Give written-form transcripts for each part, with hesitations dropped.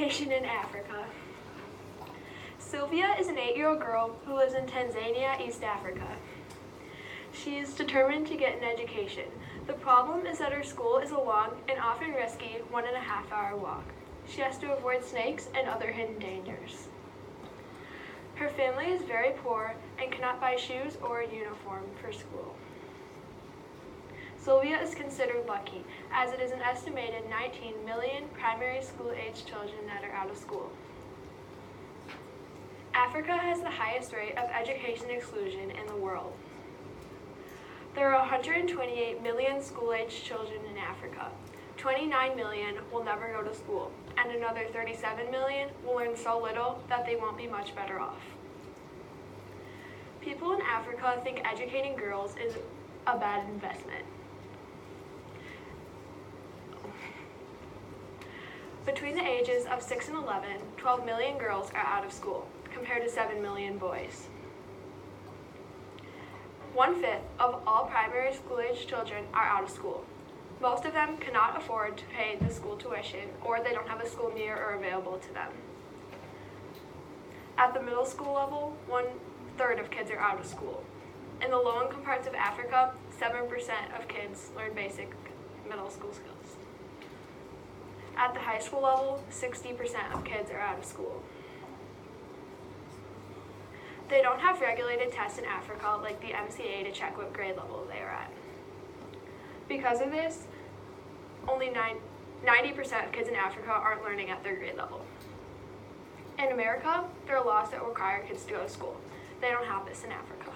education in Africa. Sylvia is an 8-year-old girl who lives in Tanzania, East Africa. She is determined to get an education. The problem is that her school is a long and often risky 1.5-hour walk. She has to avoid snakes and other hidden dangers. Her family is very poor and cannot buy shoes or a uniform for school. Sylvia is considered lucky, as it is an estimated 19 million primary school-age children that are out of school. Africa has the highest rate of education exclusion in the world. There are 128 million school-age children in Africa. 29 million will never go to school, and another 37 million will learn so little that they won't be much better off. People in Africa think educating girls is a bad investment. Between the ages of 6 and 11, 12 million girls are out of school, compared to 7 million boys. 1/5 of all primary school-age children are out of school. Most of them cannot afford to pay the school tuition, or they don't have a school near or available to them. At the middle school level, 1/3 of kids are out of school. In the low-income parts of Africa, 7% of kids learn basic middle school skills. At the high school level, 60% of kids are out of school. They don't have regulated tests in Africa like the MCA to check what grade level they are at. Because of this, only 90% of kids in Africa aren't learning at their grade level. In America, there are laws that require kids to go to school. They don't have this in Africa.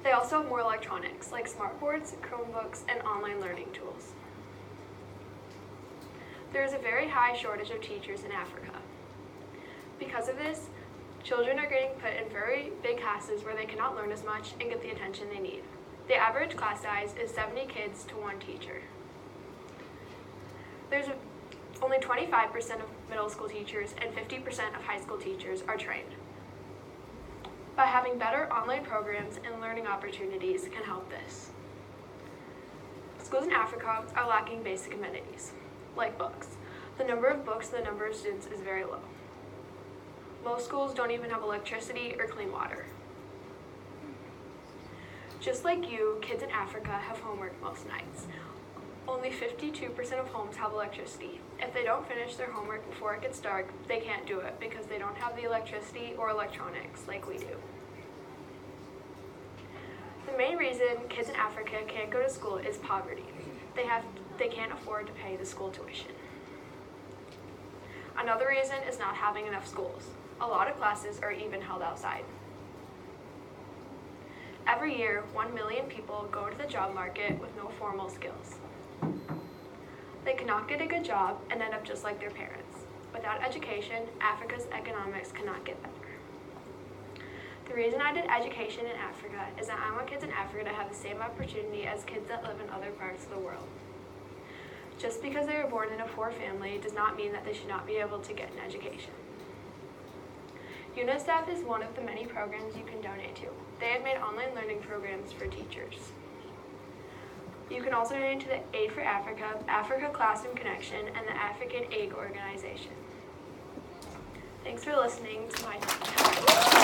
They also have more electronics, like smartboards, Chromebooks, and online learning tools. There is a very high shortage of teachers in Africa. Because of this, children are getting put in very big classes where they cannot learn as much and get the attention they need. The average class size is 70 kids to 1 teacher. Only 25% of middle school teachers and 50% of high school teachers are trained. By having better online programs and learning opportunities can help this. Schools in Africa are lacking basic amenities, like books. The number of books and the number of students is very low. Most schools don't even have electricity or clean water. Just like you, kids in Africa have homework most nights. Only 52% of homes have electricity. If they don't finish their homework before it gets dark, they can't do it because they don't have the electricity or electronics like we do. The main reason kids in Africa can't go to school is poverty. They can't afford to pay the school tuition. Another reason is not having enough schools. A lot of classes are even held outside. Every year, 1 million people go to the job market with no formal skills. They cannot get a good job and end up just like their parents. Without education, Africa's economics cannot get better. The reason I did education in Africa is that I want kids in Africa to have the same opportunity as kids that live in other parts of the world. Just because they were born in a poor family does not mean that they should not be able to get an education. UNICEF is one of the many programs you can donate to. They have made online learning programs for teachers. You can also donate to the Aid for Africa, Africa Classroom Connection, and the African Aid Organization. Thanks for listening to my talk.